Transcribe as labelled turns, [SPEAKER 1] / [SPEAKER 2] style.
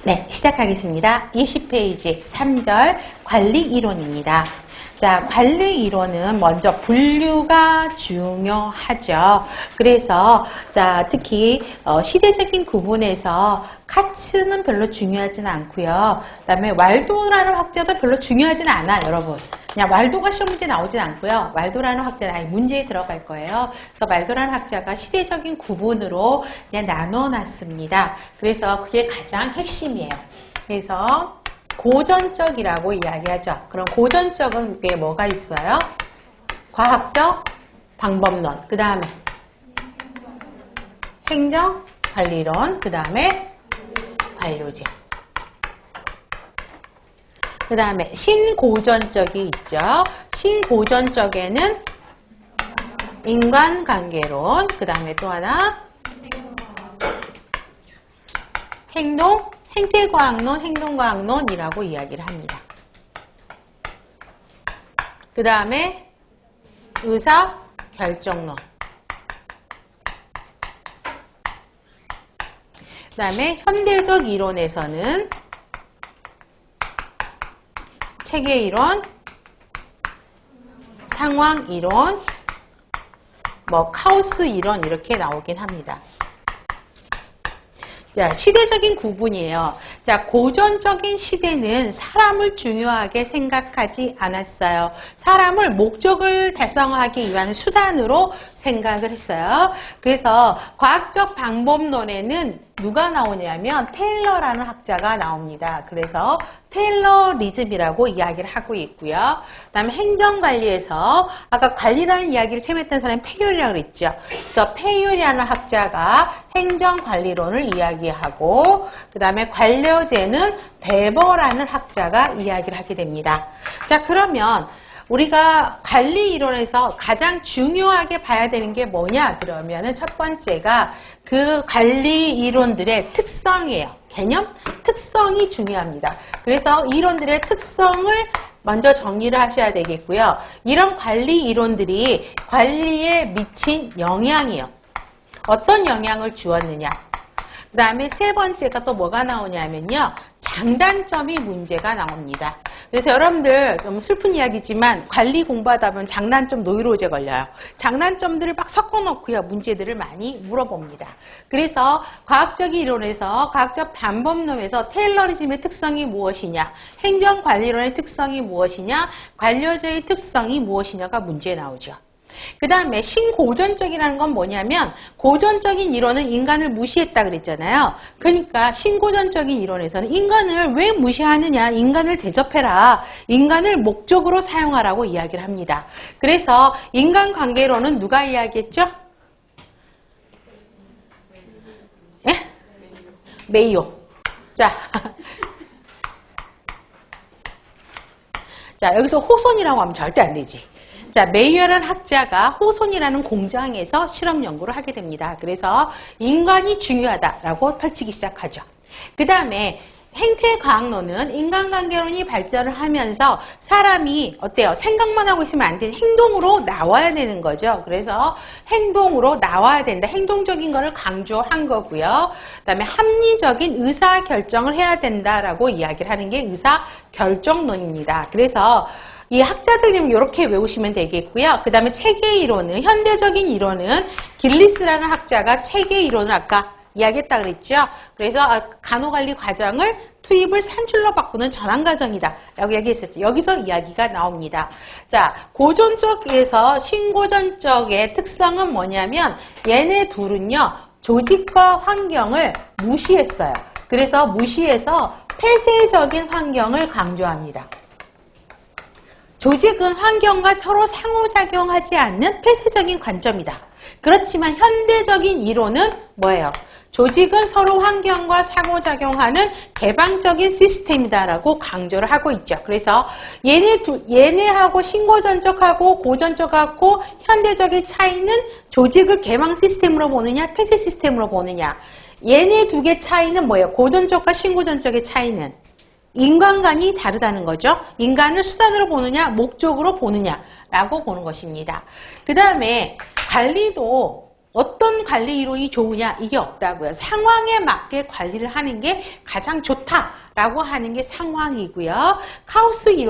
[SPEAKER 1] 네, 시작하겠습니다. 20페이지 3절 관리 이론입니다. 자, 관리 이론은 먼저 분류가 중요하죠. 그래서 자, 특히 시대적인 구분에서 카츠는 별로 중요하진 않고요. 그다음에 왈도라는 학자도 별로 중요하진 않아, 여러분. 그냥 왈도가 시험 문제 나오진 않고요. 왈도라는 학자는 아예 문제에 들어갈 거예요. 그래서 왈도라는 학자가 시대적인 구분으로 그냥 나눠놨습니다. 그래서 그게 가장 핵심이에요. 그래서 고전적이라고 이야기하죠. 그럼 고전적은 그게 뭐가 있어요? 과학적 방법론, 그 다음에 행정관리론, 그 다음에 관료제. 그 다음에 신고전적이 있죠. 신고전적에는 인간관계론, 그 다음에 또 하나 행태과학론, 행동과학론이라고 이야기를 합니다. 그 다음에 의사결정론, 그 다음에 현대적 이론에서는 체계이론, 상황이론, 카오스 이론 이렇게 나오긴 합니다. 자, 시대적인 구분이에요. 자, 고전적인 시대는 사람을 중요하게 생각하지 않았어요. 사람을 목적을 달성하기 위한 수단으로 생각을 했어요. 그래서 과학적 방법론에는 누가 나오냐면 테일러라는 학자가 나옵니다. 그래서 테일러리즘이라고 이야기를 하고 있고요. 그 다음에 행정관리에서 아까 관리라는 이야기를 처음 했던 사람이 페이올이라고 그랬죠. 그래서 페이올이라는 학자가 행정관리론을 이야기하고 그 다음에 관료제는 베버라는 학자가 이야기를 하게 됩니다. 자, 그러면 우리가 관리 이론에서 가장 중요하게 봐야 되는 게 뭐냐? 그러면은 첫 번째가 그 관리 이론들의 특성이에요. 개념? 특성이 중요합니다. 그래서 이론들의 특성을 먼저 정리를 하셔야 되겠고요. 이런 관리 이론들이 관리에 미친 영향이요. 어떤 영향을 주었느냐? 그 다음에 세 번째가 또 뭐가 나오냐면요. 장단점이 문제가 나옵니다. 그래서 여러분들 좀 슬픈 이야기지만 관리 공부하다 보면 장단점 노이로제 걸려요. 장단점들을 막 섞어놓고요. 문제들을 많이 물어봅니다. 그래서 과학적 이론에서 과학적 방법론에서 테일러리즘의 특성이 무엇이냐, 행정관리론의 특성이 무엇이냐, 관료제의 특성이 무엇이냐가 문제에 나오죠. 그 다음에 신고전적이라는 건 뭐냐면 고전적인 이론은 인간을 무시했다 그랬잖아요. 그러니까 신고전적인 이론에서는 인간을 왜 무시하느냐, 인간을 대접해라, 인간을 목적으로 사용하라고 이야기를 합니다. 그래서 인간관계론은 누가 이야기했죠? 예? 메이오. 자, 여기서 호손이라고 하면 절대 안 되지. 자, 메이어라는 학자가 호손이라는 공장에서 실험 연구를 하게 됩니다. 그래서 인간이 중요하다라고 펼치기 시작하죠. 그 다음에 행태과학론은 인간관계론이 발전을 하면서 사람이 어때요? 생각만 하고 있으면 안 되는 행동으로 나와야 되는 거죠. 그래서 행동으로 나와야 된다. 행동적인 거를 강조한 거고요. 그 다음에 합리적인 의사결정을 해야 된다라고 이야기를 하는 게 의사결정론입니다. 그래서 이 학자들님 이렇게 외우시면 되겠고요. 그 다음에 체계 이론은, 현대적인 이론은 길리스라는 학자가 체계 이론을 아까 이야기했다 그랬죠. 그래서 간호관리 과정을 투입을 산출로 바꾸는 전환 과정이다 라고 이야기했었죠. 여기서 이야기가 나옵니다. 자, 고전적에서 신고전적의 특성은 뭐냐면 얘네 둘은요, 조직과 환경을 무시했어요. 그래서 무시해서 폐쇄적인 환경을 강조합니다. 조직은 환경과 서로 상호작용하지 않는 폐쇄적인 관점이다. 그렇지만 현대적인 이론은 뭐예요? 조직은 서로 환경과 상호작용하는 개방적인 시스템이다라고 강조를 하고 있죠. 그래서 얘네하고 신고전적하고 고전적하고 현대적인 차이는 조직을 개방 시스템으로 보느냐, 폐쇄 시스템으로 보느냐. 얘네 두 개 차이는 뭐예요? 고전적과 신고전적의 차이는 인간관이 다르다는 거죠. 인간을 수단으로 보느냐, 목적으로 보느냐라고 보는 것입니다. 그 다음에 관리도 어떤 관리 이론이 좋으냐 이게 없다고요. 상황에 맞게 관리를 하는 게 가장 좋다라고 하는 게 상황이고요. 카오스 이론